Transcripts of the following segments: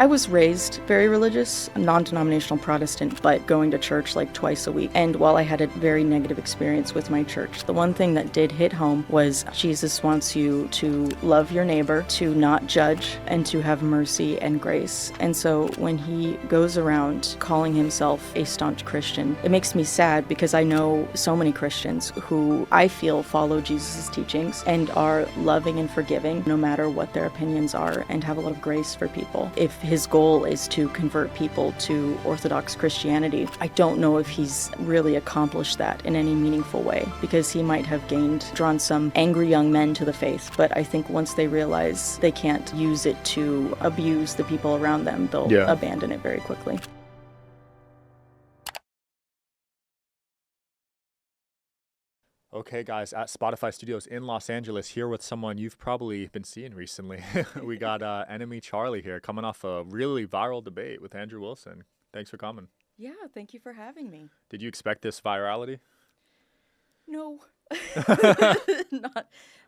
I was raised very religious, non-denominational Protestant, but going to church like twice a week. And while I had a very negative experience with my church, the one thing that did hit home was Jesus wants you to love your neighbor, to not judge, and to have mercy and grace. And so when he goes around calling himself a staunch Christian, it makes me sad because I know so many Christians who I feel follow Jesus' teachings and are loving and forgiving no matter what their opinions are and have a lot of grace for people. If his goal is to convert people to Orthodox Christianity, I don't know if he's really accomplished that in any meaningful way, because he might have drawn some angry young men to the faith, but I think once they realize they can't use it to abuse the people around them, they'll abandon it very quickly. Okay, guys, at Spotify Studios in Los Angeles, here with someone you've probably been seeing recently. We got Enemy Charlie here, coming off a really viral debate with Andrew Wilson. Thanks for coming. Yeah, thank you for having me. Did you expect this virality? No,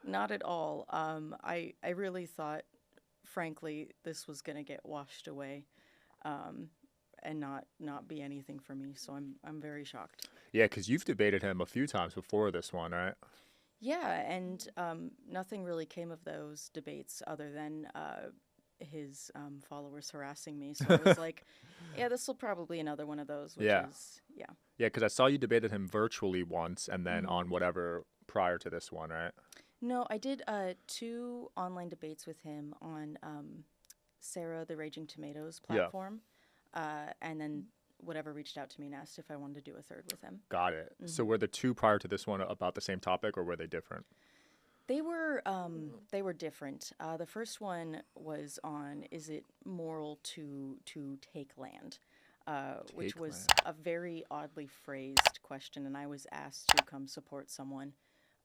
not at all. I really thought, frankly, this was gonna get washed away. And not be anything for me, so I'm very shocked. Yeah, because you've debated him a few times before this one, right? Yeah, and nothing really came of those debates other than his followers harassing me. So I was like, yeah, this will probably another one of those. Which is, yeah. Yeah, because I saw you debated him virtually once, and then on whatever prior to this one, right? No, I did 2 online debates with him on Sarah the Raging Tomatoes platform. Yeah. And then whatever reached out to me and asked if I wanted to do a third with him. Got it. Mm-hmm. So were the 2 prior to this one about the same topic, or were they different? They were different. The first one was on, is it moral to take land? Which was a very oddly phrased question, and I was asked to come support someone.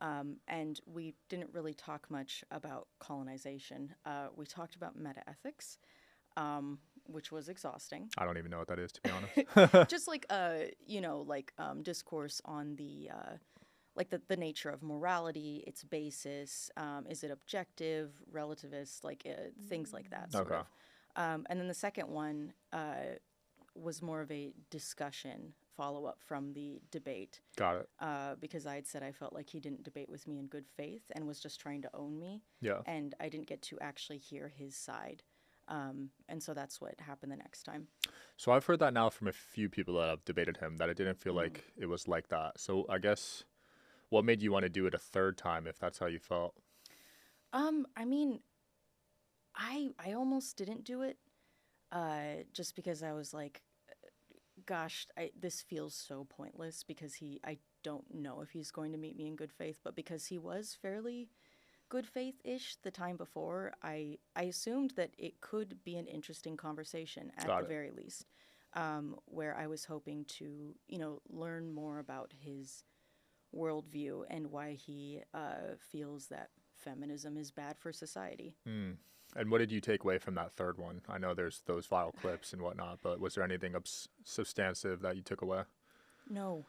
And we didn't really talk much about colonization. We talked about meta-ethics. Which was exhausting. I don't even know what that is, to be honest. Just like discourse on the the nature of morality, its basis, is it objective, relativist, things like that. Sort of. And then the second one was more of a discussion follow-up from the debate. Got it. Because I had said I felt like he didn't debate with me in good faith and was just trying to own me. Yeah. And I didn't get to actually hear his side. And so that's what happened the next time. So I've heard that now from a few people that have debated him, that it didn't feel like it was like that. So I guess what made you want to do it a third time, if that's how you felt? I mean, I almost didn't do it, just because I was like, gosh, this feels so pointless because I don't know if he's going to meet me in good faith, but because he was fairly good faith-ish the time before, I assumed that it could be an interesting conversation at the very least, where I was hoping to, learn more about his worldview and why he feels that feminism is bad for society. And what did you take away from that third one? I know there's those viral clips and whatnot, but was there anything substantive that you took away? No,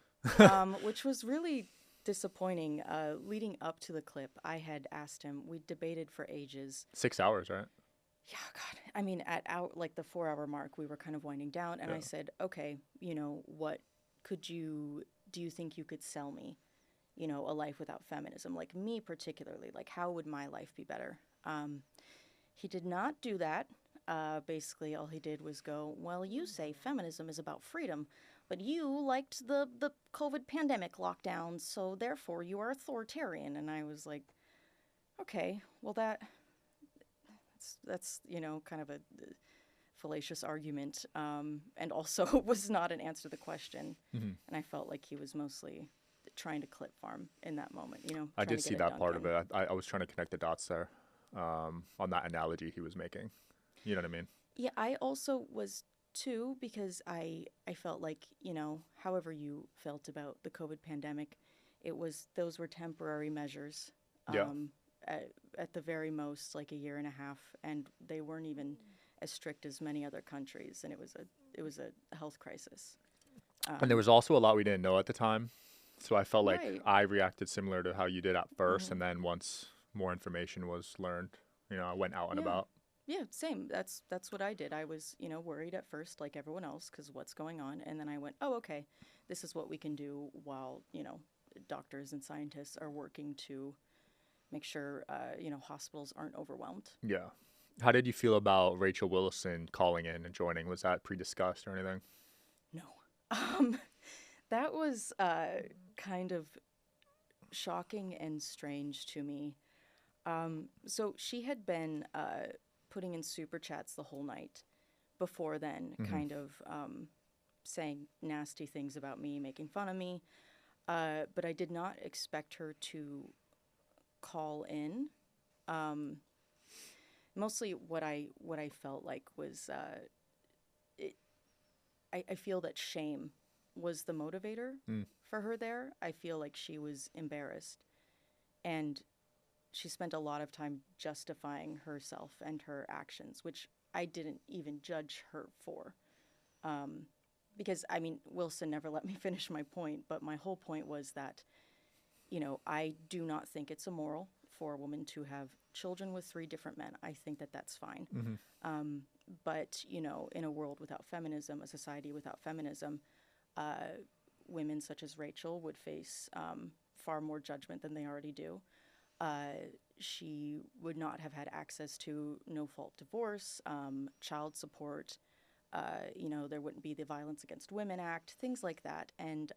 which was really disappointing. Leading up to the clip, I had asked him, we debated for ages. 6 hours, right? Yeah, God. I mean, at the 4-hour mark, we were kind of winding down, and I said, okay, what do you think you could sell me, a life without feminism? Like me particularly, like how would my life be better? He did not do that. Basically, all he did was go, well, you say feminism is about freedom, but you liked the COVID pandemic lockdowns, so therefore you are authoritarian. And I was like, okay, well that's kind of a fallacious argument, and also was not an answer to the question. Mm-hmm. And I felt like he was mostly trying to clip farm in that moment. I did see that part of it. I was trying to connect the dots there, on that analogy he was making. You know what I mean? Yeah, I also was too, because I felt like, however you felt about the COVID pandemic, those were temporary measures. At the very most, like a year and a half, and they weren't even as strict as many other countries, and it was a health crisis. And there was also a lot we didn't know at the time, so I felt like I reacted similar to how you did at first, and then once more information was learned, I went out and about. Yeah, same. That's what I did. I was, worried at first, like everyone else, because what's going on, and then I went, oh, okay, this is what we can do while doctors and scientists are working to make sure hospitals aren't overwhelmed. Yeah. How did you feel about Rachel Wilson calling in and joining? Was that pre-discussed or anything? No, that was kind of shocking and strange to me. So she had been putting in super chats the whole night before then, kind of saying nasty things about me, making fun of me. But I did not expect her to call in. Mostly what I felt like was I feel that shame was the motivator for her there. I feel like she was embarrassed, and she spent a lot of time justifying herself and her actions, which I didn't even judge her for. Because, Wilson never let me finish my point, but my whole point was that, I do not think it's immoral for a woman to have children with 3 different men. I think that that's fine. But, in a world without feminism, a society without feminism, women such as Rachel would face far more judgment than they already do. She would not have had access to no-fault divorce, child support. There wouldn't be the Violence Against Women Act, things like that. And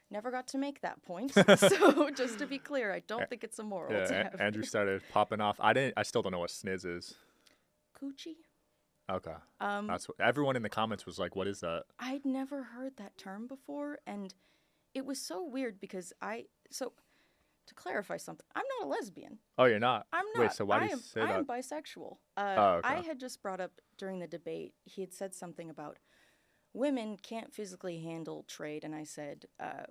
never got to make that point. So just to be clear, I don't think it's immoral to have Andrew started popping off. I still don't know what sniz is. coochie. Okay. That's what everyone in the comments was like, what is that? I'd never heard that term before, and it was so weird because to clarify something, I'm not a lesbian. Oh, you're not? I'm not. Wait, so why do you say that? I am bisexual. Okay. I had just brought up during the debate, he had said something about women can't physically handle trade, and I said,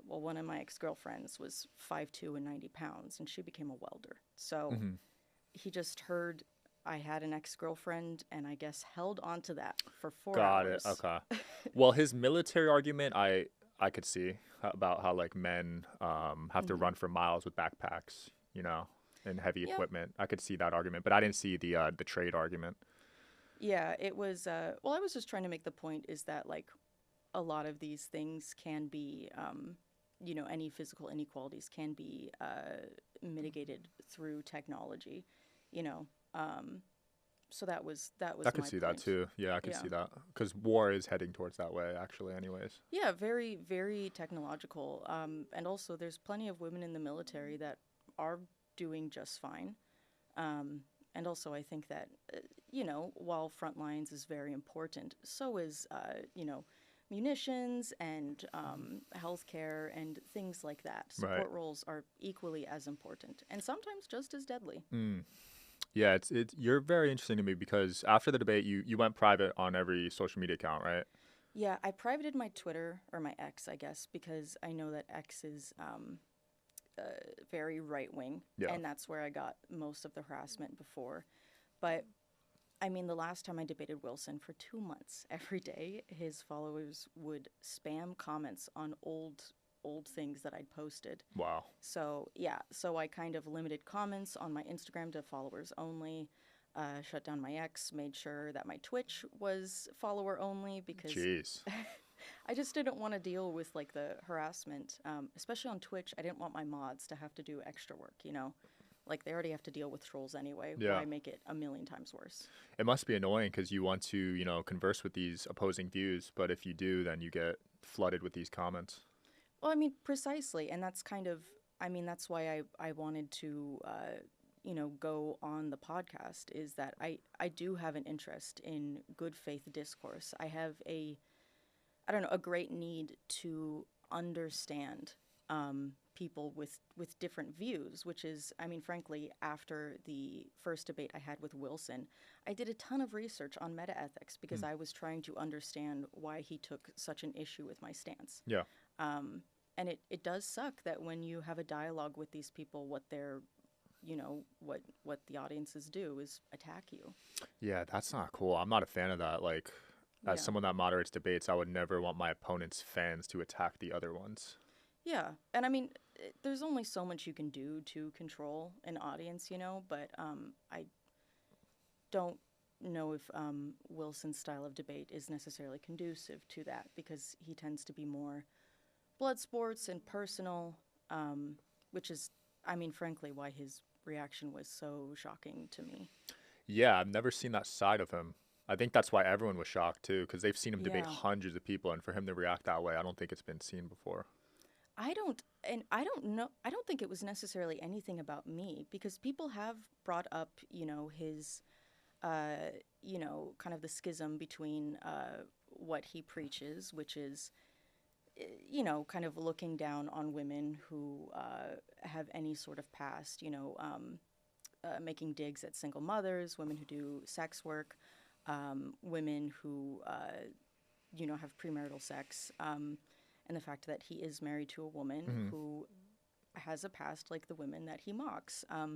well, one of my ex-girlfriends was 5'2" and 90 pounds, and she became a welder. So he just heard I had an ex-girlfriend, and I guess held on to that for 4 hours. Got it. Okay. Well, his military argument, I could see about how like men have to run for miles with backpacks, and heavy equipment. I could see that argument, but I didn't see the trade argument. Yeah, it was. Well, I was just trying to make the point is that like a lot of these things can be, any physical inequalities can be mitigated through technology, So that was I could see that too. Yeah, I could see that because war is heading towards that way, actually. Anyways. Yeah, very, very technological. And also, there's plenty of women in the military that are doing just fine. And also, I think that, while front lines is very important, so is, munitions and healthcare and things like that. Support roles are equally as important and sometimes just as deadly. Yeah, you're very interesting to me because after the debate, you went private on every social media account, right? Yeah, I privated my Twitter, or my X, I guess, because I know that X is very right-wing, and that's where I got most of the harassment before. But, the last time I debated Wilson, for 2 months, every day, his followers would spam comments on old things that I'd posted. Wow. So, yeah, I kind of limited comments on my Instagram to followers only, shut down my X, made sure that my Twitch was follower only because... Jeez. I just didn't want to deal with like the harassment, especially on Twitch. I didn't want my mods to have to do extra work, Like they already have to deal with trolls anyway. Yeah. Why make it a million times worse? It must be annoying because you want to, converse with these opposing views, but if you do, then you get flooded with these comments. Well, precisely, and that's kind of, that's why I wanted to, go on the podcast, is that I do have an interest in good faith discourse. I have a great need to understand people with different views, which is, frankly, after the first debate I had with Wilson, I did a ton of research on metaethics because I was trying to understand why he took such an issue with my stance. Yeah. And it does suck that when you have a dialogue with these people, what they're, what the audiences do is attack you. Yeah, that's not cool. I'm not a fan of that. Like, as someone that moderates debates, I would never want my opponent's fans to attack the other ones. Yeah, and there's only so much you can do to control an audience, but I don't know if Wilson's style of debate is necessarily conducive to that, because he tends to be more blood sports and personal, which is, I mean, frankly, why his reaction was so shocking to me. Yeah, I've never seen that side of him. I think that's why everyone was shocked too, because they've seen him debate Yeah. hundreds of people, and for him to react that way, I don't think it's been seen before. I don't know. I don't think it was necessarily anything about me, because people have brought up, his, kind of the schism between what he preaches, which is, kind of looking down on women who have any sort of past, making digs at single mothers, women who do sex work, women who, have premarital sex. And the fact that he is married to a woman who has a past like the women that he mocks. I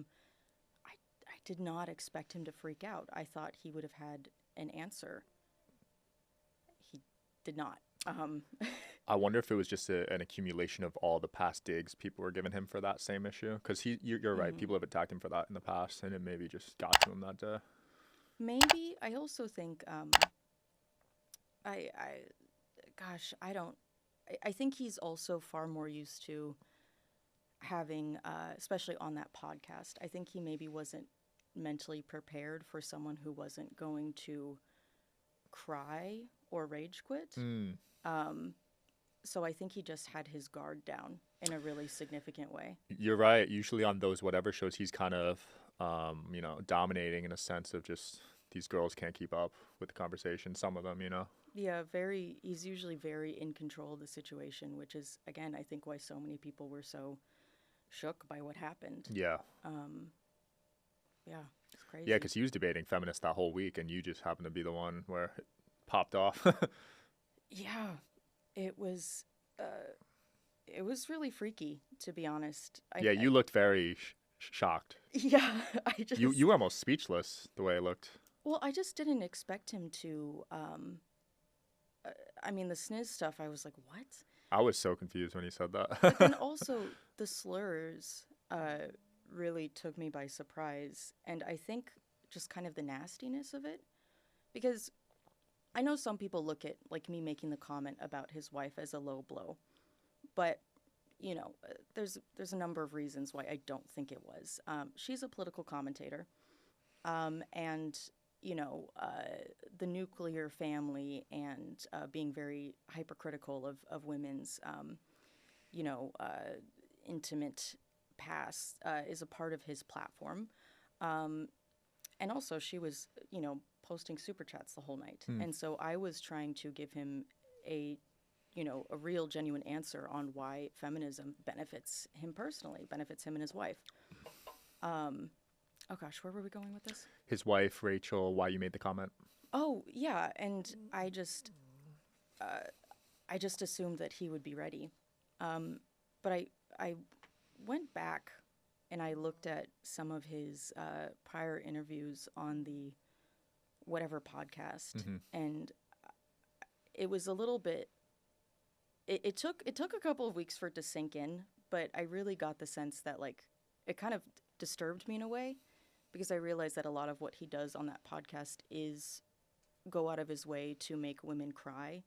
did not expect him to freak out. I thought he would have had an answer. He did not. I wonder if it was just an accumulation of all the past digs people were giving him for that same issue. Because you're right, people have attacked him for that in the past, and it maybe just got to him that day. Maybe. I also think, I think he's also far more used to having, especially on that podcast, I think he maybe wasn't mentally prepared for someone who wasn't going to cry or rage quit. So I think he just had his guard down in a really significant way. You're right. Usually on those whatever shows, he's kind of, dominating in a sense of just these girls can't keep up with the conversation. Some of them, Yeah, he's usually very in control of the situation, which is, again, I think why so many people were so shook by what happened. Yeah. Yeah, it's crazy. Yeah, because he was debating feminists that whole week, and you just happened to be the one where it popped off. Yeah, it was really freaky, to be honest. You looked very shocked. Yeah, You were almost speechless the way it looked. Well, I just didn't expect him to. I mean, the sniz stuff, I was like, what? I was so confused when he said that. But then also the slurs really took me by surprise. And I think just kind of the nastiness of it. Because I know some people look at, like me making the comment about his wife as a low blow. But, there's a number of reasons why I don't think it was. She's a political commentator. And the nuclear family and being very hypercritical of women's, intimate past is a part of his platform. And also she was, posting super chats the whole night. And so I was trying to give him a real genuine answer on why feminism benefits him personally, benefits him and his wife. Oh gosh, where were we going with this? His wife, Rachel, why you made the comment. Oh, yeah, and I just assumed that he would be ready. But I went back and I looked at some of his prior interviews on the whatever podcast, and it was a little bit. It took a couple of weeks for it to sink in, but I really got the sense that, like, it kind of disturbed me in a way, because I realized that a lot of what he does on that podcast is go out of his way to make women cry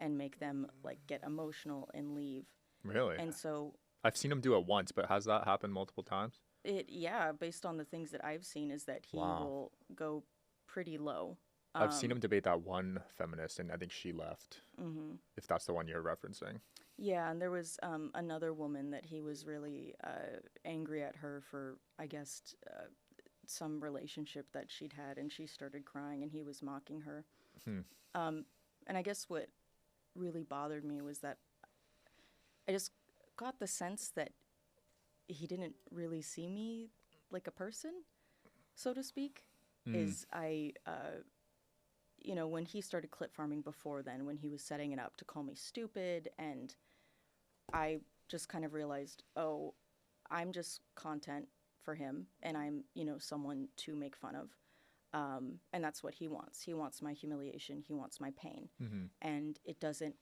and make them, like, get emotional and leave. Really? And so I've seen him do it once, but has that happened multiple times? Based on the things that I've seen, is that he will go pretty low. I've seen him debate that one feminist, and I think she left, if that's the one you're referencing. Yeah, and there was another woman that he was really angry at her for, I guess, some relationship that she'd had, and she started crying, and he was mocking her. And I guess what really bothered me was that I just got the sense that he didn't really see me like a person, so to speak. When he started clip farming before then, when he was setting it up to call me stupid, and I just kind of realized, oh, I'm just content for him, and I'm, someone to make fun of. And that's what he wants. He wants my humiliation. He wants my pain. And it doesn't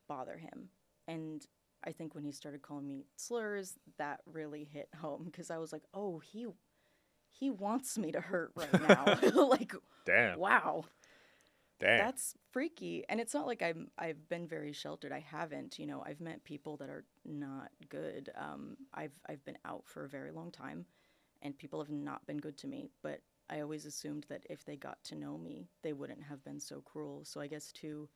bother him. And I think when he started calling me slurs, that really hit home, because I was like, oh, he he wants me to hurt right now. Like, Damn. wow. Damn. That's freaky. And it's not like I've been very sheltered. I haven't. You know, I've met people that are not good. I've been out for a very long time, and people have not been good to me. But I always assumed that if they got to know me, they wouldn't have been so cruel. So I guess to,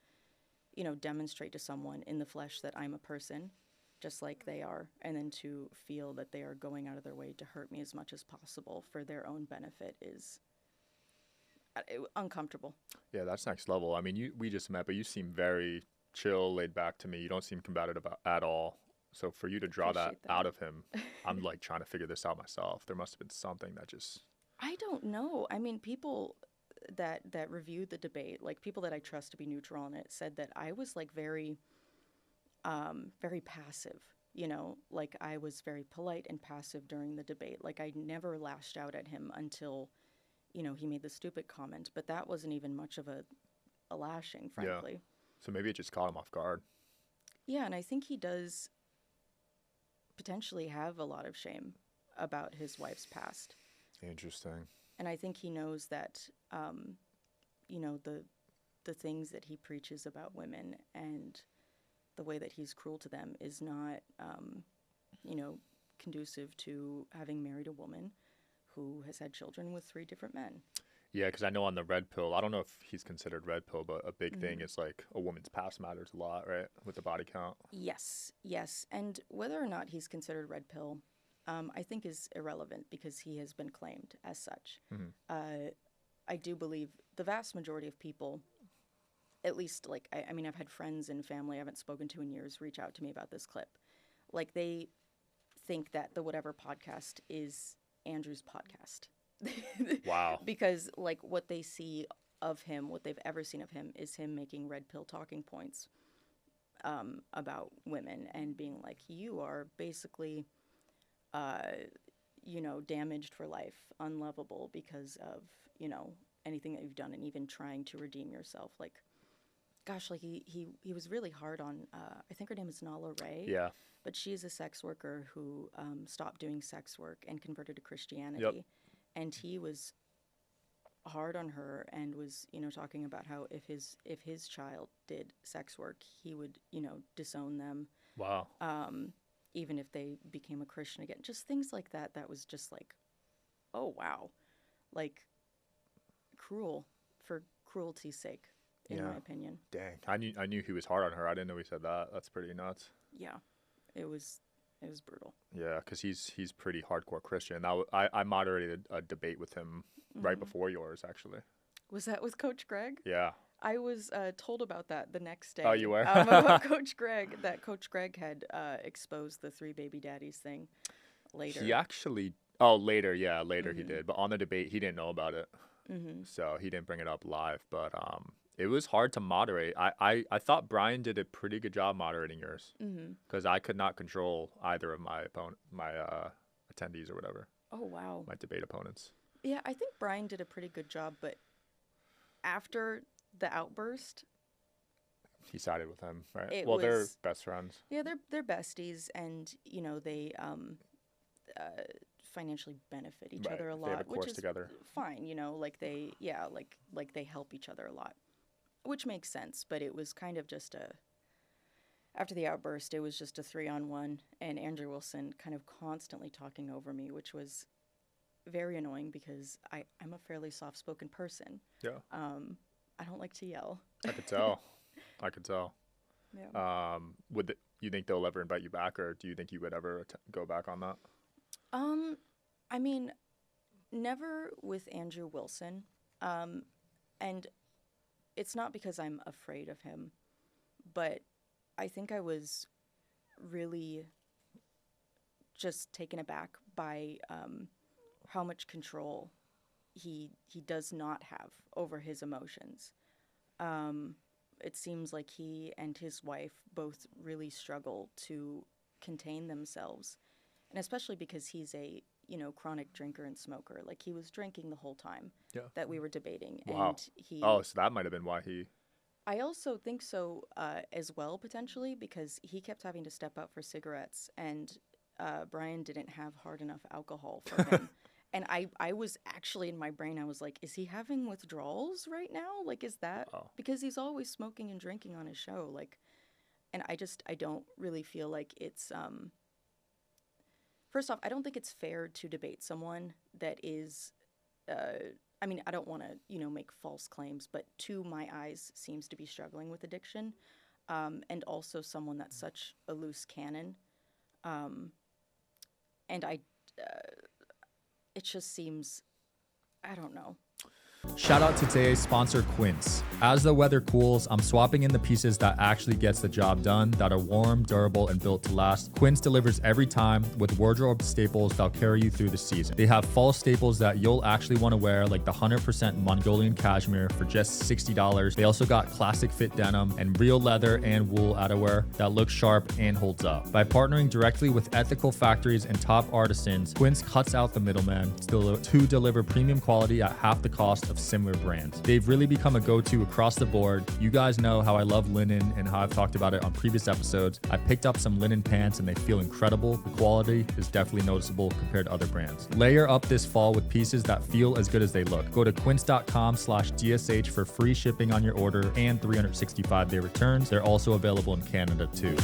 you know, demonstrate to someone in the flesh that I'm a person, just like they are, and then to feel that they are going out of their way to hurt me as much as possible for their own benefit is uncomfortable. Yeah, that's next level. I mean, we just met, but you seem very chill, laid back to me. You don't seem combative at all. So for you to draw that out of him, I'm like trying to figure this out myself. There must have been something that just... I don't know. I mean, people that reviewed the debate, like people that I trust to be neutral on it, said that I was like very passive. You know, like I was very polite and passive during the debate. Like I never lashed out at him until, you know, he made the stupid comment. But that wasn't even much of a lashing, frankly. Yeah. So maybe it just caught him off guard. Yeah, and I think he does potentially have a lot of shame about his wife's past. Interesting. And I think he knows that, you know, the things that he preaches about women and the way that he's cruel to them is not, you know, conducive to having married a woman who has had children with 3 different men. Yeah, because I know on the red pill, I don't know if he's considered red pill, but a big thing is like a woman's past matters a lot, right? With the body count. Yes. And whether or not he's considered red pill, I think is irrelevant because he has been claimed as such. I do believe the vast majority of people, at least like, I mean, I've had friends and family I haven't spoken to in years reach out to me about this clip. Like they think that the Whatever podcast is Andrew's podcast. Wow. Because like what they see of him, what they've ever seen of him is him making red pill talking points about women and being like, you are basically... you know, damaged for life, unlovable because of, you know, anything that you've done and even trying to redeem yourself. Like, gosh, like he was really hard on, I think her name is Nala Ray. Yeah. But she's a sex worker who stopped doing sex work and converted to Christianity. Yep. And he was hard on her and was, you know, talking about how if his child did sex work, he would, you know, disown them. Wow. Even if they became a Christian again. Just things like that. That was just like, oh, wow. Like, cruel for cruelty's sake, in my opinion. Dang. I knew he was hard on her. I didn't know he said that. That's pretty nuts. Yeah. It was brutal. Yeah, because he's pretty hardcore Christian. I moderated a debate with him right before yours, actually. Was that with Coach Greg? Yeah. I was told about that the next day. Oh, you were? About Coach Greg, that Coach Greg had exposed the 3 baby daddies thing later. He actually, later he did. But on the debate, he didn't know about it. So he didn't bring it up live. But it was hard to moderate. I thought Brian did a pretty good job moderating yours. Because I could not control either of my attendees or whatever. Oh, wow. My debate opponents. Yeah, I think Brian did a pretty good job. But after the outburst, he sided with him, right? Well, they're best friends. Yeah, they're besties, and you know they financially benefit each other a lot, they have a course which is together. Fine. You know, like they like they help each other a lot, which makes sense. But it was kind of just after the outburst, it was just a 3-on-1, and Andrew Wilson kind of constantly talking over me, which was very annoying because I'm a fairly soft-spoken person. Yeah. I don't like to yell. I could tell. Yeah. You think they'll ever invite you back, or do you think you would ever go back on that? I mean, never with Andrew Wilson. And it's not because I'm afraid of him, but I think I was really just taken aback by how much control he does not have over his emotions. It seems like he and his wife both really struggle to contain themselves, and especially because he's a, you know, chronic drinker and smoker. Like he was drinking the whole time that we were debating. Wow. And so that might have been why he... I also think so as well, potentially, because he kept having to step out for cigarettes, and Brian didn't have hard enough alcohol for him. And I was actually in my brain, I was like, is he having withdrawals right now? Like, is that Oh. because he's always smoking and drinking on his show? Like, and I don't really feel like it's, first off, I don't think it's fair to debate someone that is, I mean, I don't want to, make false claims, but to my eyes seems to be struggling with addiction. And also someone that's such a loose cannon. And it just seems, I don't know. Shout out to today's sponsor, Quince. As the weather cools, I'm swapping in the pieces that actually gets the job done, that are warm, durable, and built to last. Quince delivers every time with wardrobe staples that'll carry you through the season. They have fall staples that you'll actually want to wear, like the 100% Mongolian cashmere for just $60. They also got classic fit denim and real leather and wool outerwear that looks sharp and holds up. By partnering directly with ethical factories and top artisans, Quince cuts out the middleman to deliver premium quality at half the cost of similar brands. They've really become a go-to across the board. You guys know how I love linen and how I've talked about it on previous episodes. I picked up some linen pants and they feel incredible. The quality is definitely noticeable compared to other brands. Layer up this fall with pieces that feel as good as they look. Go to quince.com/DSH for free shipping on your order and 365-day returns. They're also available in Canada too.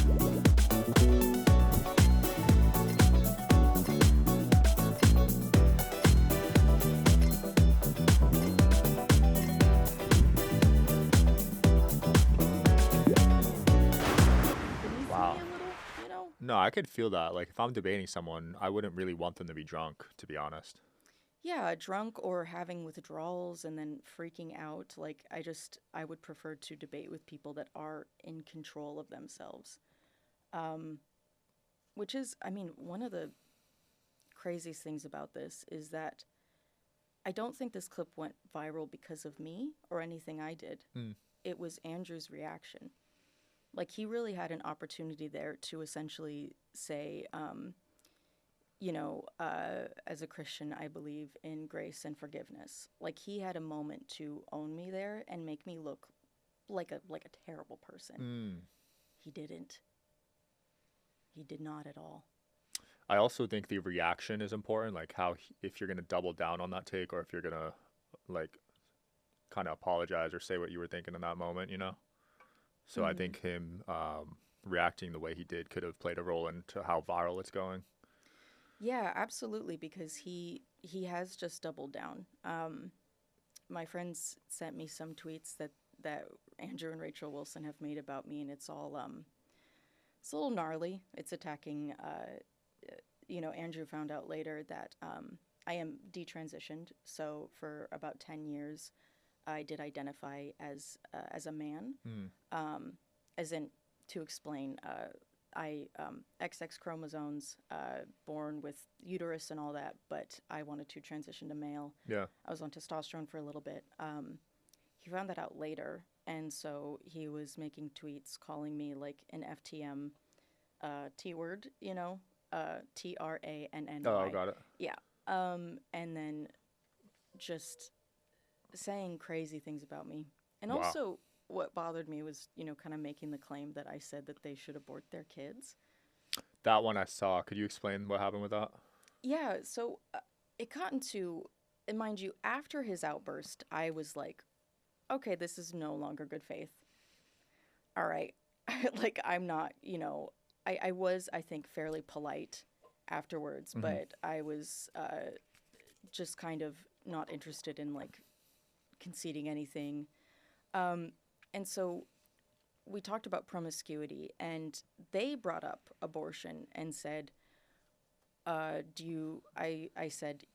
No, I could feel that. Like, if I'm debating someone, I wouldn't really want them to be drunk, to be honest. Yeah, drunk or having withdrawals and then freaking out. Like, I would prefer to debate with people that are in control of themselves. Which is, I mean, one of the craziest things about this is that I don't think this clip went viral because of me or anything I did. It was Andrew's reaction. Like, he really had an opportunity there to essentially say, as a Christian, I believe in grace and forgiveness. Like, he had a moment to own me there and make me look like a terrible person. He didn't. He did not at all. I also think the reaction is important, like how if you're going to double down on that take or if you're going to, like, kind of apologize or say what you were thinking in that moment, So I think him reacting the way he did could have played a role into how viral it's going. Yeah, absolutely, because he has just doubled down. My friends sent me some tweets that Andrew and Rachel Wilson have made about me, and it's all it's a little gnarly. It's attacking. Andrew found out later that I am detransitioned. So for about 10 years, I did identify as a man, as in, to explain, I XX chromosomes, born with uterus and all that, but I wanted to transition to male. Yeah. I was on testosterone for a little bit. He found that out later, and so he was making tweets calling me like an FTM T-word, TRANNY. Oh, got it. Yeah. And then just saying crazy things about me. And Wow. also what bothered me was, kind of making the claim that I said that they should abort their kids. That one I saw. Could you explain what happened with that? Yeah, so it got into, and mind you, after his outburst, I was like, okay, this is no longer good faith. All right. Like, I'm not, I was, I think, fairly polite afterwards, but I was just kind of not interested in, like, conceding anything. And so we talked about promiscuity, and they brought up abortion and said, I said,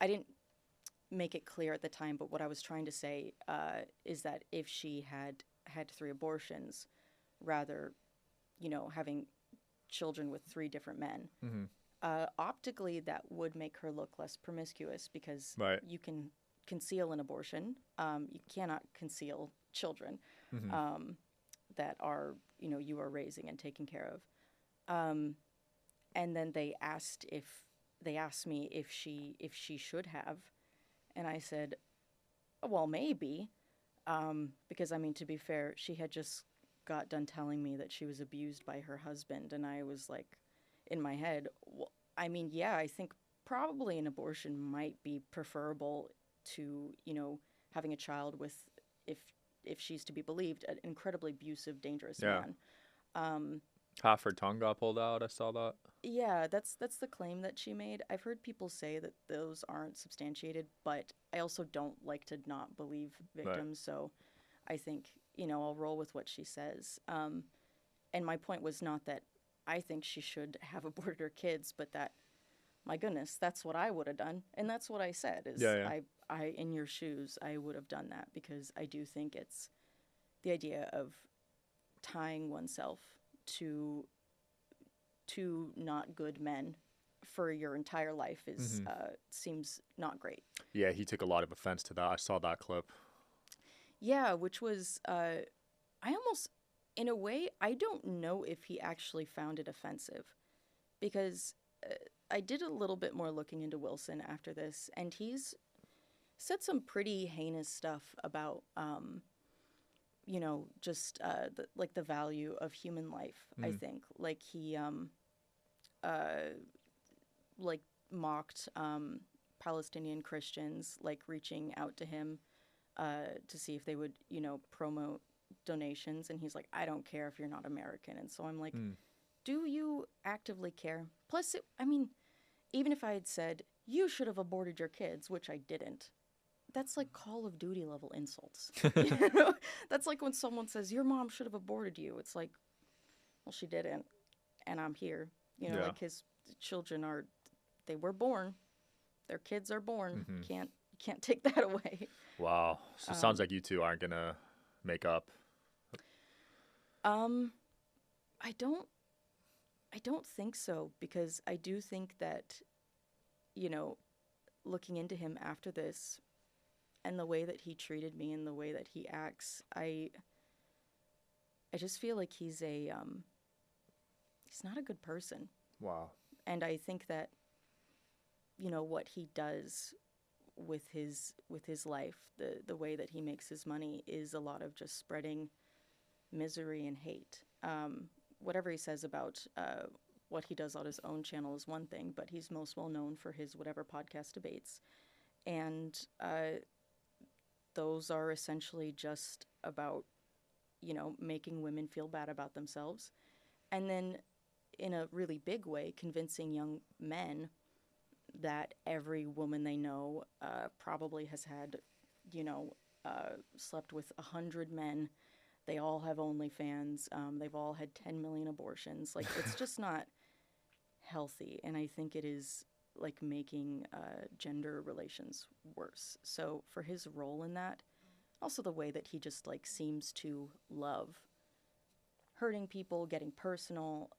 I didn't make it clear at the time, but what I was trying to say is that if she had 3 abortions, rather, having children with 3 different men, optically that would make her look less promiscuous because Right. you can conceal an abortion. You cannot conceal children that are, you are raising and taking care of. And then they asked me if she should have, and I said, well, maybe, because I mean, to be fair, she had just got done telling me that she was abused by her husband, and I was like, in my head, well, I mean, yeah, I think probably an abortion might be preferable to, having a child with, if she's to be believed, an incredibly abusive, dangerous Yeah. man. Half her tongue got pulled out. I saw that. Yeah, that's the claim that she made. I've heard people say that those aren't substantiated, but I also don't like to not believe victims, so I think, I'll roll with what she says. And my point was not that I think she should have aborted her kids, but that, my goodness, that's what I would have done. And that's what I said, is I in your shoes, I would have done that, because I do think it's the idea of tying oneself to not good men for your entire life is seems not great. Yeah, he took a lot of offense to that. I saw that clip. Yeah, which was I almost, in a way, I don't know if he actually found it offensive, because I did a little bit more looking into Wilson after this, and he's said some pretty heinous stuff about just the value of human life. I think, like, he mocked Palestinian Christians, like reaching out to him to see if they would, promote donations, and he's like, I don't care if you're not American. And so I'm like, do you actively care? Plus, even if I had said, you should have aborted your kids, which I didn't, that's like Call of Duty level insults. That's like when someone says, your mom should have aborted you. It's like, well, she didn't, and I'm here. Like, his children they were born. Their kids are born. Can't take that away. Wow. So it sounds like you two aren't gonna make up. I don't think so, because I do think that, looking into him after this and the way that he treated me and the way that he acts, I just feel like he's not a good person. Wow. And I think that, what he does with his life, the way that he makes his money, is a lot of just spreading misery and hate. Whatever he says about what he does on his own channel is one thing, but he's most well known for his whatever podcast debates. And those are essentially just about, making women feel bad about themselves. And then, in a really big way, convincing young men that every woman they know probably has had, slept with 100 men. They all have OnlyFans. They've all had 10 million abortions. Like, it's just not healthy. And I think it is, like, making gender relations worse. So for his role in that, also the way that he just, like, seems to love hurting people, getting personal,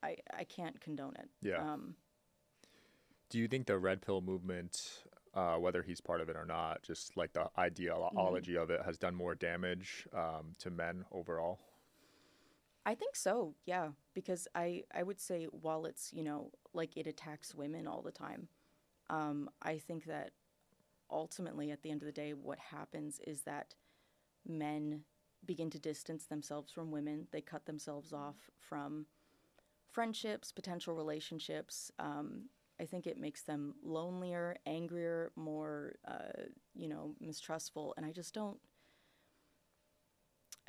I can't condone it. Yeah. Do you think the red pill movement, whether he's part of it or not, just like the ideology of it, has done more damage to men overall? I think so, yeah, because I would say, while it's, like, it attacks women all the time, I think that ultimately, at the end of the day, what happens is that men begin to distance themselves from women. They cut themselves off from friendships, potential relationships. I think it makes them lonelier, angrier, more, mistrustful. And I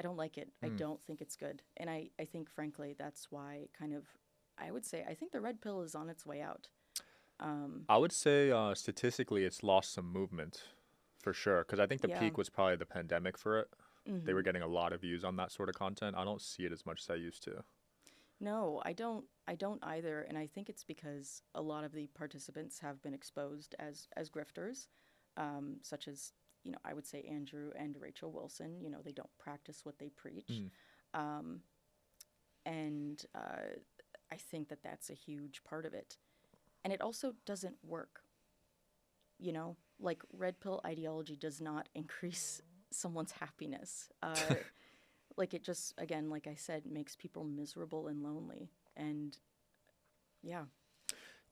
don't like it. I don't think it's good. And I think, frankly, that's why I would say, I think the red pill is on its way out. I would say statistically it's lost some movement for sure, because I think the peak was probably the pandemic for it. They were getting a lot of views on that sort of content. I don't see it as much as I used to. No, I don't either, and I think it's because a lot of the participants have been exposed as grifters, such as, I would say Andrew and Rachel Wilson. They don't practice what they preach. And I think that that's a huge part of it. And it also doesn't work. Like, red pill ideology does not increase someone's happiness. Like, it just, again, like I said, makes people miserable and lonely. And yeah.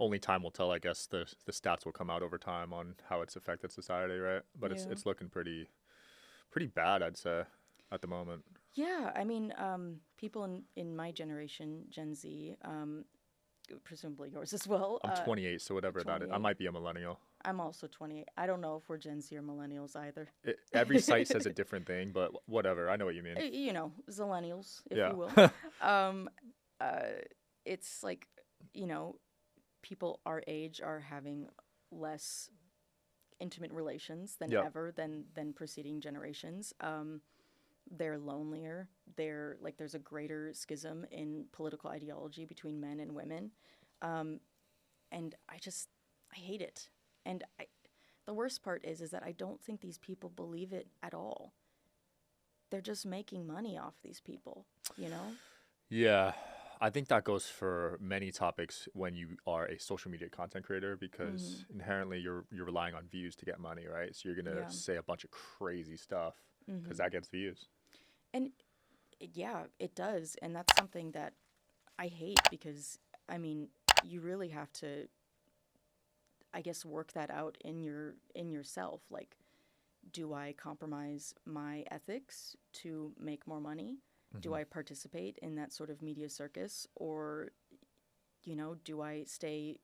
Only time will tell, I guess. The stats will come out over time on how it's affected society, right? But it's looking pretty bad, I'd say, at the moment. Yeah, I mean, people in my generation, Gen Z, presumably yours as well. I'm 28, so whatever that is. I 28. might be a millennial. I'm also 28. I don't know if we're Gen Z or millennials either. Every site says a different thing, but whatever. I know what you mean. You know, zillennials, if Yeah. you will. It's like, you know, people our age are having less intimate relations than Yep. ever than preceding generations. They're lonelier. There's a greater schism in political ideology between men and women. And I hate it. And the worst part is that I don't think these people believe it at all. They're just making money off these people, you know? Yeah, I think that goes for many topics when you are a social media content creator because inherently you're relying on views to get money, right? So you're gonna Yeah. say a bunch of crazy stuff because that gets views. And yeah, it does. And that's something that I hate because, I mean, you really have to, I guess, work that out in yourself. Like, do I compromise my ethics to make more money? Do I participate in that sort of media circus? Or, you know, do I stay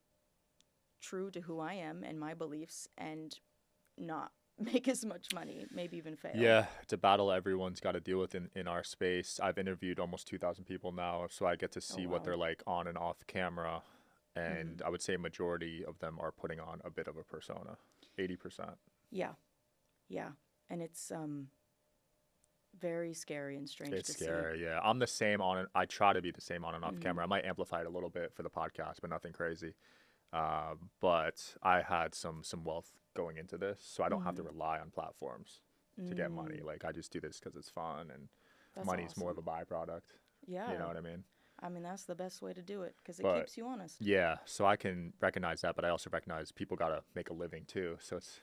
true to who I am and my beliefs and not make as much money, maybe even fail? Yeah, it's a battle everyone's got to deal with in our space. I've interviewed almost 2,000 people now, so I get to see what wow. they're like on and off camera. And I would say a majority of them are putting on a bit of a persona, 80%. Yeah. Yeah. And it's very scary and strange It's to see. scary, yeah. I'm the same I try to be the same on and off camera. I might amplify it a little bit for the podcast, but nothing crazy. But I had some wealth going into this, so I don't have to rely on platforms to get money. Like, I just do this because it's fun, and That's money's more of a awesome. byproduct. Yeah. You know what I mean? I mean, that's the best way to do it because it But- keeps you honest. Yeah, so I can recognize that, but I also recognize people got to make a living too. So it's,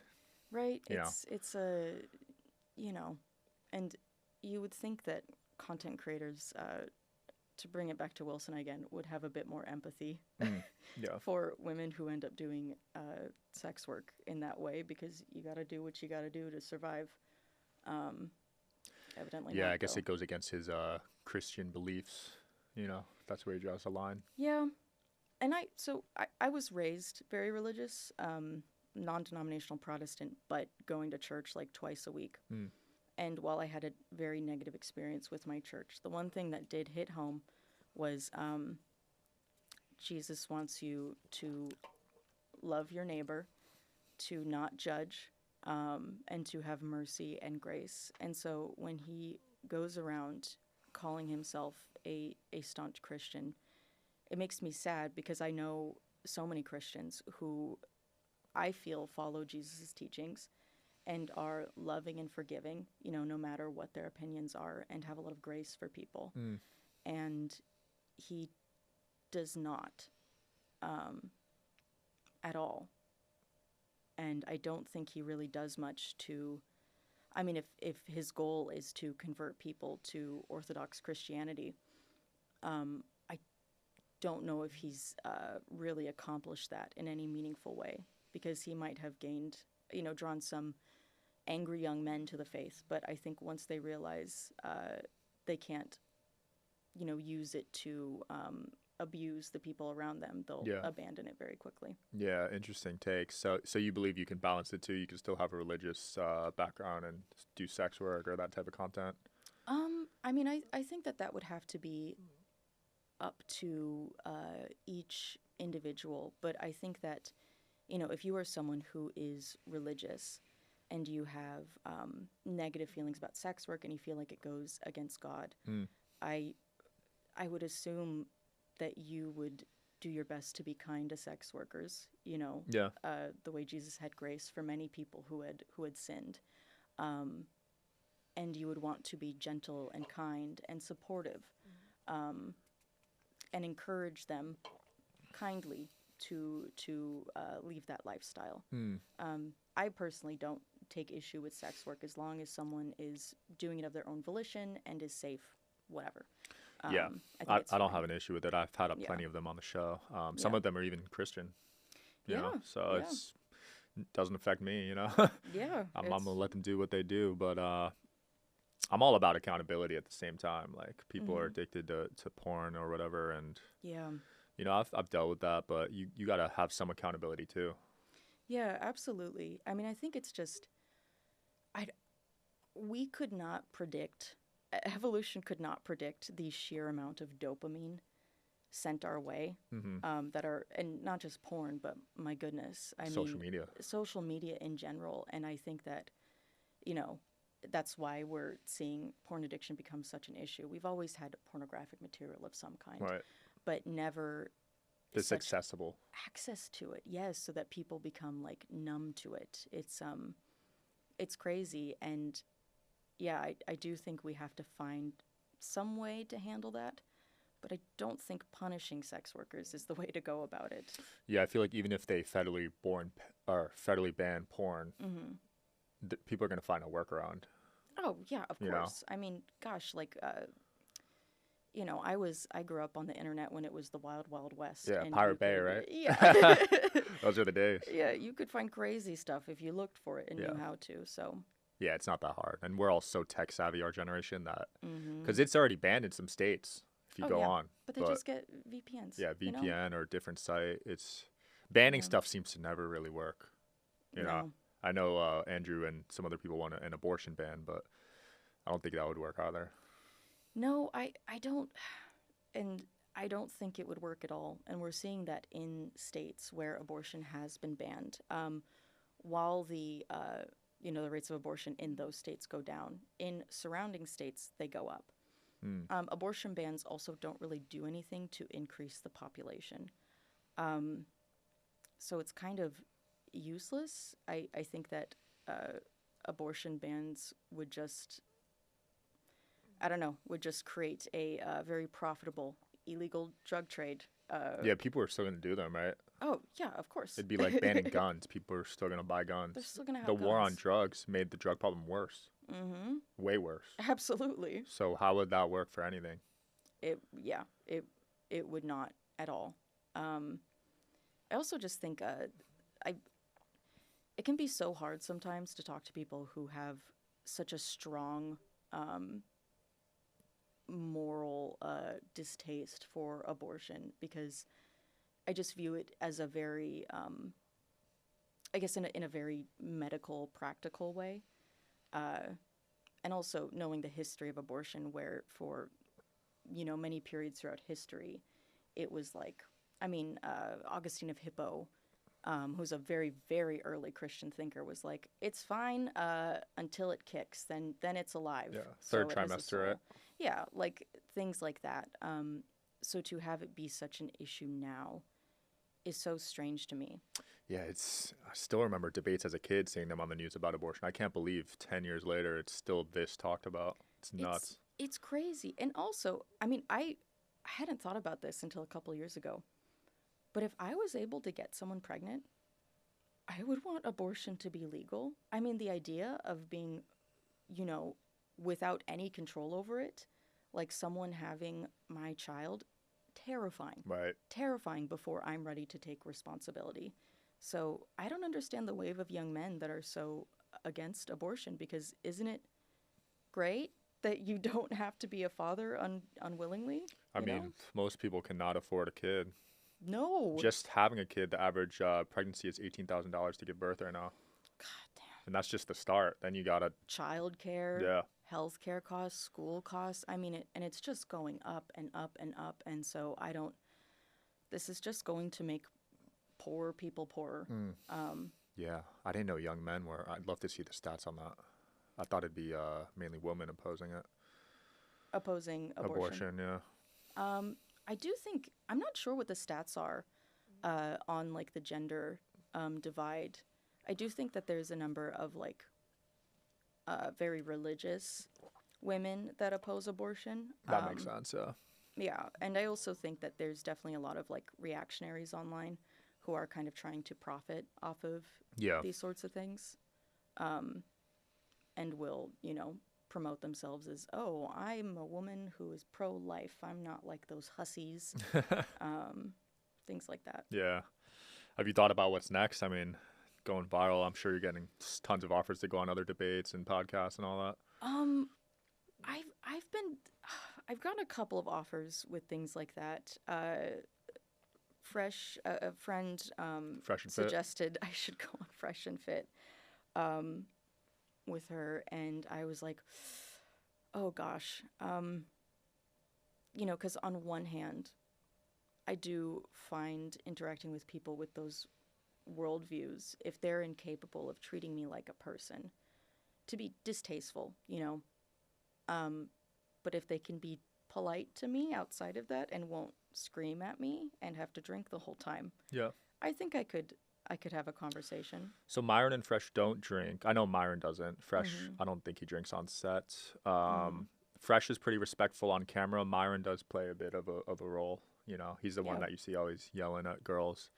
Right? you know. It's a, you know, and you would think that content creators, to bring it back to Wilson again, would have a bit more empathy yeah. for women who end up doing sex work in that way because you got to do what you got to do to survive. Evidently Yeah, not, I guess though. it goes against his Christian beliefs, you know. That's where he draws the line. Yeah. And I was raised very religious, non-denominational Protestant, but going to church like twice a week. And while I had a very negative experience with my church, the one thing that did hit home was Jesus wants you to love your neighbor, to not judge, and to have mercy and grace. And so when he goes around calling himself a staunch Christian, it makes me sad because I know so many Christians who I feel follow Jesus' teachings and are loving and forgiving, you know, no matter what their opinions are, and have a lot of grace for people. And he does not at all. And I don't think he really does much to, I mean, if his goal is to convert people to Orthodox Christianity, I don't know if he's really accomplished that in any meaningful way, because he might have gained, you know, drawn some angry young men to the faith. But I think once they realize they can't, you know, use it to abuse the people around them, they'll abandon it very quickly. Yeah, interesting take. So you believe you can balance the two? You can still have a religious background and do sex work or that type of content? I mean, I think that would have to be up to each individual. But I think that, you know, if you are someone who is religious and you have negative feelings about sex work and you feel like it goes against God, I would assume that you would do your best to be kind to sex workers, you know, the way Jesus had grace for many people who had sinned. And you would want to be gentle and kind and supportive, and encourage them kindly to leave that lifestyle. I personally don't take issue with sex work as long as someone is doing it of their own volition and is safe, whatever. I think it's don't fine. have an issue with it. I've had plenty of them on the show. Some of them are even Christian, you know, so it doesn't affect me, you know. Yeah. I'm gonna let them do what they do, but I'm all about accountability at the same time. Like, people are addicted to porn or whatever, and you You know, I've dealt with that, but you got to have some accountability too. Yeah, absolutely. I mean, I think it's just, I, we could not predict, evolution could not predict the sheer amount of dopamine sent our way that are, and not just porn, but my goodness, Social media. Social media in general. And I think that, you know, that's why we're seeing porn addiction become such an issue. We've always had pornographic material of some kind, Right. but never It's such accessible. access to it. Yes, so that people become like numb to it. It's crazy. And yeah, I do think we have to find some way to handle that. But I don't think punishing sex workers is the way to go about it. Yeah, I feel like even if they federally ban porn, people are going to find a workaround. Oh, yeah, of You know? course. I mean, gosh, like, you know, I grew up on the internet when it was the wild, wild west. Yeah, and Pirate you Bay, could- right? Yeah. Those are the days. Yeah, you could find crazy stuff if you looked for it and Yeah. knew how to, so. Yeah, it's not that hard. And we're all so tech savvy, our generation, that because it's already banned in some states if you Oh, go yeah. on. But they just get VPNs. Yeah, you know? VPN or a different site. It's banning Yeah. stuff seems to never really work. You know, No. I know Andrew and some other people want an abortion ban, but I don't think that would work either. No, I don't, and I don't think it would work at all. And we're seeing that in states where abortion has been banned, while the you know, the rates of abortion in those states go down, in surrounding states they go up. Abortion bans also don't really do anything to increase the population, so it's kind of useless. I think that abortion bans would just, I don't know, would just create a very profitable illegal drug trade. Yeah, people are still going to do them, right? Oh, yeah, of course. It'd be like banning guns. People are still going to buy guns. They're still going to have The war on guns. drugs made the drug problem worse. Mm-hmm. Way worse. Absolutely. So how would that work for anything? It would not at all. I also just think it can be so hard sometimes to talk to people who have such a strong moral distaste for abortion, because I just view it as a very, I guess in a very medical, practical way. And also knowing the history of abortion, where for, you know, many periods throughout history, it was like, I mean, Augustine of Hippo, who's a very, very early Christian thinker, was like, it's fine until it kicks, then it's alive. Yeah, So third it has a trimester, right? soul. Yeah, like things like that. So to have it be such an issue now is so strange to me. Yeah, I still remember debates as a kid seeing them on the news about abortion. I can't believe 10 years later it's still this talked about. It's nuts. It's crazy. And also, I mean, I hadn't thought about this until a couple years ago. But if I was able to get someone pregnant, I would want abortion to be legal. I mean, the idea of being, you know, without any control over it, like someone having my child, terrifying. Right. Terrifying before I'm ready to take responsibility. So I don't understand the wave of young men that are so against abortion, because isn't it great that you don't have to be a father unwillingly? I you mean, know? most people cannot afford a kid. No. Just having a kid, the average pregnancy is $18,000 to give birth right now. God damn. And that's just the start. Then you got to, Childcare, yeah. healthcare costs, school costs. I mean, and it's just going up and up and up. And so this is just going to make poor people poorer. Yeah, I didn't know young men were. I'd love to see the stats on that. I thought it'd be mainly women opposing it. Opposing abortion. Yeah. I do think, I'm not sure what the stats are on like the gender divide. I do think that there's a number of like very religious women that oppose abortion. That makes sense, yeah. Yeah, and I also think that there's definitely a lot of like reactionaries online who are kind of trying to profit off of these sorts of things, and will, you know, promote themselves as, oh, I'm a woman who is pro-life. I'm not like those hussies. Things like that. Yeah. Have you thought about what's next? I mean, going viral, I'm sure you're getting tons of offers to go on other debates and podcasts and all that. I've gotten a couple of offers with things like that. a friend Fresh and Fit. suggested I should go on Fresh and Fit with her, and I was like, oh gosh, because on one hand, I do find interacting with people with those worldviews, if they're incapable of treating me like a person, to be distasteful, but if they can be polite to me outside of that and won't scream at me and have to drink the whole time, Yeah. I think I could have a conversation. So Myron and Fresh don't drink. I know Myron doesn't. Fresh, I don't think he drinks on set. Fresh is pretty respectful on camera. Myron does play a bit of a role. He's the one that you see always yelling at girls.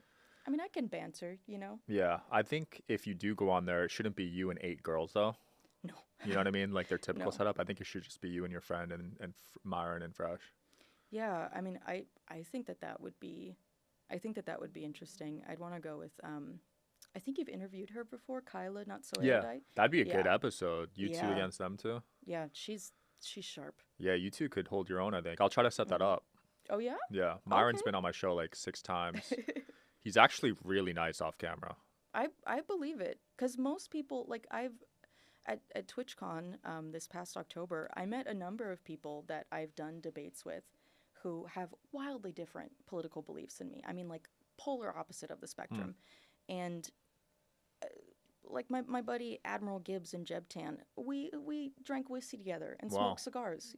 I mean, I can banter, Yeah, I think if you do go on there, it shouldn't be you and 8 girls though. No. You know what I mean? Like their typical No. setup. I think it should just be you and your friend and Myron and Fresh. Yeah, I mean, I think that would be interesting. I'd want to go with I think you've interviewed her before, Kyla, not so erudite. That'd be a good Yeah. episode. You two Yeah. against them too. Yeah, she's sharp. Yeah, you two could hold your own. I think I'll try to set that up. Oh yeah? Yeah, Myron's Okay. been on my show like 6 times. He's actually really nice off camera. I believe it, because most people, like, at TwitchCon this past October, I met a number of people that I've done debates with who have wildly different political beliefs than me. I mean, like, polar opposite of the spectrum. And like my buddy Admiral Gibbs and Jebtan, we drank whiskey together and Wow. smoked cigars,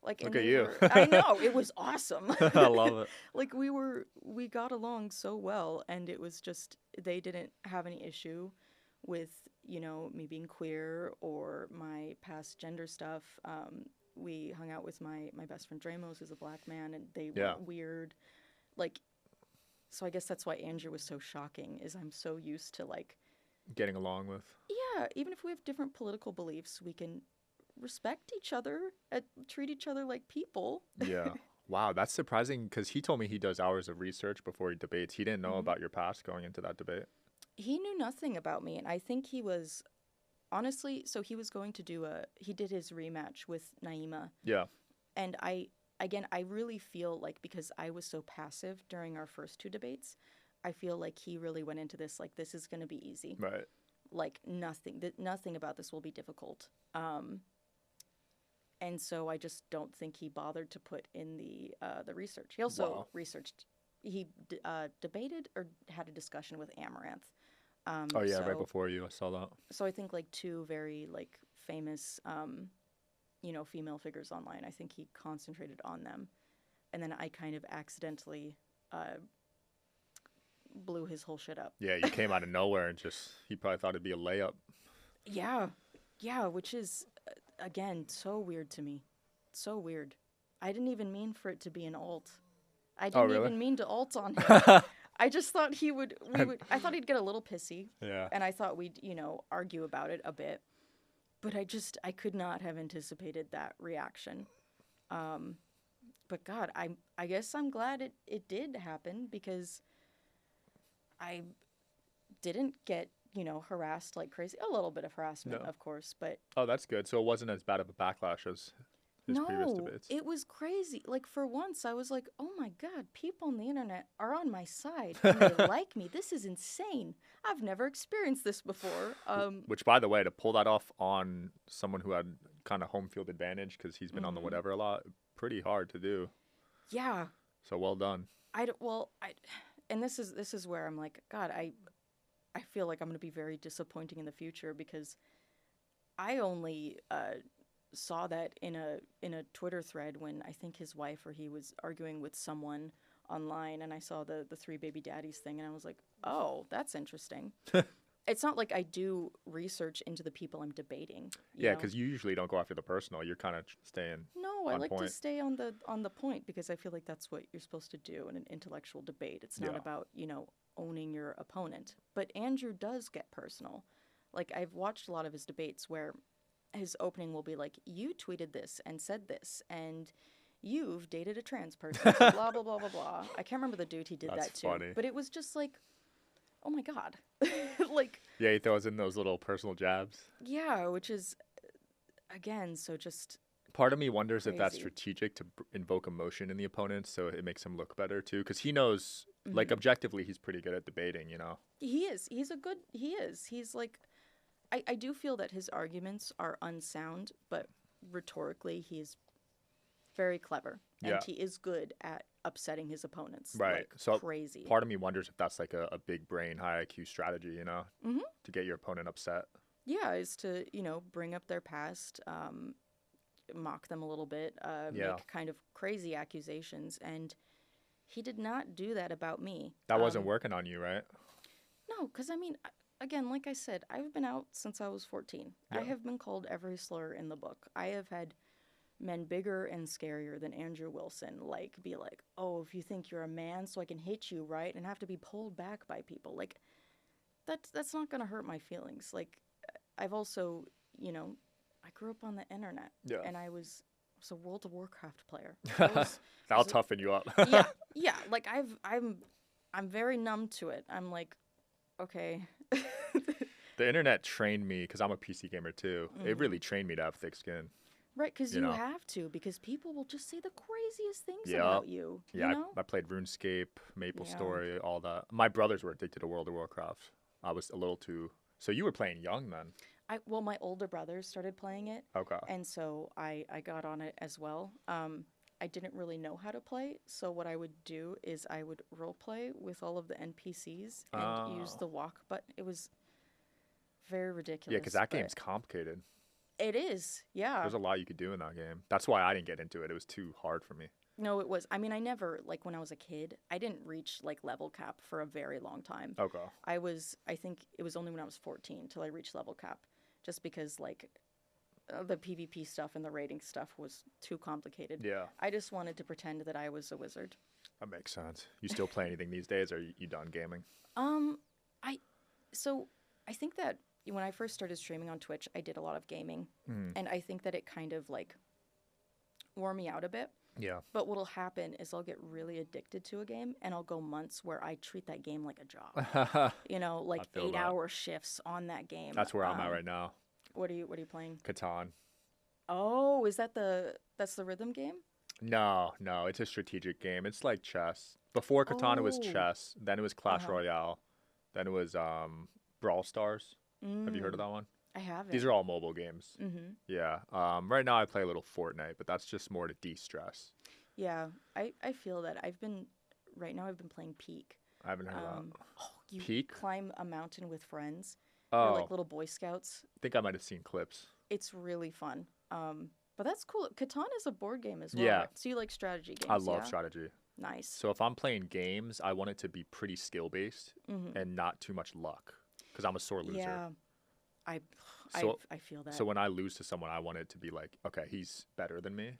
Like, Look and at they you. were- I know, it was awesome. I love it. Like, we got along so well, and it was just, they didn't have any issue with, me being queer or my past gender stuff. We hung out with my best friend Dramos, who's a black man, and they Yeah. were weird. Like, so I guess that's why Andrew was so shocking, is I'm so used to, like, Getting along with. yeah, even if we have different political beliefs, we can respect each other, treat each other like people. Yeah. Wow, that's surprising because he told me he does hours of research before he debates. He didn't know about your past going into that debate. He knew nothing about me, and I think he was, honestly, so he was going to he did his rematch with Naima, Yeah. and I really feel like, because I was so passive during our first 2 debates, I feel like he really went into this like, this is going to be easy. Right. Like, nothing about this will be difficult. And so I just don't think he bothered to put in the research. He also researched, he debated or had a discussion with Amaranth. Oh yeah, right before you, I saw that. So I think, like, 2 very, like, famous, female figures online. I think he concentrated on them, and then I kind of accidentally blew his whole shit up. Yeah, you came out of nowhere and he probably thought it'd be a layup. Yeah, which is, again, so weird to me. So weird. I didn't even mean for it to be an alt. I didn't really? even mean to alt on him. I just thought I thought he'd get a little pissy. Yeah. And I thought we'd, argue about it a bit. But I could not have anticipated that reaction. But God, I guess I'm glad it did happen, because I didn't get, harassed like crazy. A little bit of harassment, No. of course, but Oh, that's good. So it wasn't as bad of a backlash as his previous no, debates. it was crazy. Like, for once, I was like, oh my God, people on the internet are on my side and they like me. This is insane. I've never experienced this before. Which, by the way, to pull that off on someone who had kind of home field advantage because he's been on the whatever a lot, pretty hard to do. Yeah. So well done. And this is where I'm like, God, I feel like I'm going to be very disappointing in the future, because I only saw that in a Twitter thread when I think his wife or he was arguing with someone online, and I saw the 3 baby daddies thing, and I was like, oh, that's interesting. It's not like I do research into the people I'm debating. Yeah, know? because you usually don't go after the personal. You're kind of staying. No, I on like to point. stay on the point, because I feel like that's what you're supposed to do in an intellectual debate. It's not Yeah. about, owning your opponent. But Andrew does get personal. Like, I've watched a lot of his debates where his opening will be like, you tweeted this and said this, and you've dated a trans person, so blah, blah, blah, blah, blah. I can't remember the dude he did That's that to. funny. But it was just like, oh my God. Like, Yeah, he throws in those little personal jabs. yeah, which is, again, so just... Part of me wonders if that's Crazy. strategic to invoke emotion in the opponent so it makes him look better too, because he knows Like objectively, he's pretty good at debating, you know? He is. He's like, I do feel that his arguments are unsound, but rhetorically he's very clever. And Yeah. he is good at upsetting his opponents. Right. Like, So crazy. part of me wonders if that's like a big brain, high IQ strategy, you know, to get your opponent upset. Yeah, is to, bring up their past, mock them a little bit, make kind of crazy accusations. And he did not do that about me. That wasn't working on you, right? No, because again, like I said, I've been out since I was 14. Yeah. I have been called every slur in the book. I have had men bigger and scarier than Andrew Wilson, be like, oh, if you think you're a man, so I can hit you, right? And have to be pulled back by people. Like, that's not going to hurt my feelings. Like, I've also, I grew up on the internet. Yeah. And I was a World of Warcraft player. That'll toughen you up. Yeah. Like, I'm very numb to it. I'm like, okay. The internet trained me, because I'm a PC gamer too. It really trained me to have thick skin. Right, because you know? have to, because people will just say the craziest things Yeah. about you. Yeah, You know? I played RuneScape, Maple Yeah. Story, all that. My brothers were addicted to World of Warcraft. I was a little too. So you were playing young then? Well, my older brothers started playing it, Okay. and so I got on it as well. I didn't really know how to play, so what I would do is I would role play with all of the NPCs and use the walk button. It was very ridiculous. Yeah, because that but game's complicated. It is, yeah. There's a lot you could do in that game. That's why I didn't get into it. It was too hard for me. No, it was. I mean, I never, when I was a kid, I didn't reach, level cap for a very long time. Okay. I think it was only when I was 14 till I reached level cap, just because, the PvP stuff and the rating stuff was too complicated. Yeah. I just wanted to pretend that I was a wizard. That makes sense. You still play anything these days, or are you done gaming? I think that when I first started streaming on Twitch, I did a lot of gaming, and I think that it kind of, wore me out a bit. Yeah. But what'll happen is I'll get really addicted to a game, and I'll go months where I treat that game like a job. 8-hour shifts on that game. That's where I'm at right now. What are you playing? Catan. Oh, is that that's the rhythm game? No, it's a strategic game. It's like chess. Before Catan, it was Oh. chess. Then it was Clash Royale. Then it was Brawl Stars. Have you heard of that one? I haven't. These are all mobile games. Mm-hmm. Yeah. Right now I play a little Fortnite, but that's just more to de-stress. Yeah, I feel that right now I've been playing Peak. I haven't heard of that. You Peak? climb a mountain with friends. Oh, You're like little Boy Scouts. I think I might have seen clips. It's really fun. But that's cool. Catan is a board game as well. Yeah. So you like strategy games? I love yeah? strategy. Nice. So if I'm playing games, I want it to be pretty skill-based and not too much luck, because I'm a sore loser. Yeah. I feel that. So when I lose to someone, I want it to be like, okay, he's better than me.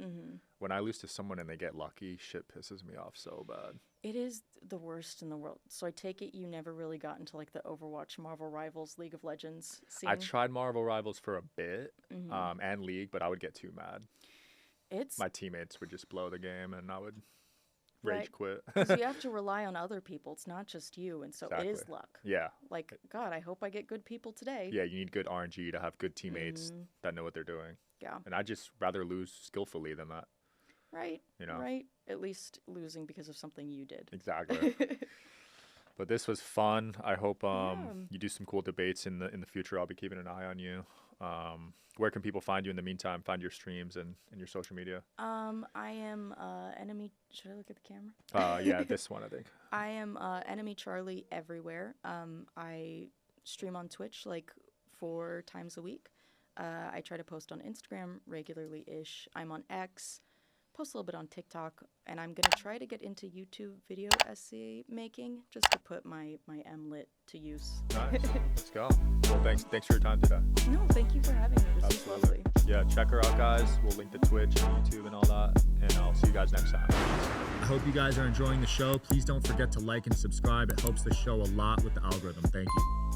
When I lose to someone and they get lucky, shit pisses me off so bad. It is the worst in the world. So I take it you never really got into the Overwatch, Marvel Rivals, League of Legends scene? I tried Marvel Rivals for a bit and League, but I would get too mad. My teammates would just blow the game and I would rage quit. So you have to rely on other people. It's not just you. And so Exactly. it is luck. Yeah. God, I hope I get good people today. Yeah, you need good RNG to have good teammates that know what they're doing. Yeah. And I'd just rather lose skillfully than that. Right. You know? Right. At least losing because of something you did. Exactly. But this was fun. I hope you do some cool debates in the future. I'll be keeping an eye on you. Where can people find you in the meantime? Find your streams and your social media. I am enemy. Should I look at the camera? Yeah, this one I think. I am enemy Charlie everywhere. I stream on Twitch 4 times a week. I try to post on Instagram regularly-ish. I'm on X. Post a little bit on TikTok, and I'm gonna try to get into YouTube video essay making just to put my MLit to use. Nice. Let's go. Well, thanks for your time today. No, thank you for having me. This was lovely. Yeah, check her out, guys. We'll link to Twitch and YouTube and all that, and I'll see you guys next time. I hope you guys are enjoying the show. Please don't forget to like and subscribe. It helps the show a lot with the algorithm. Thank you.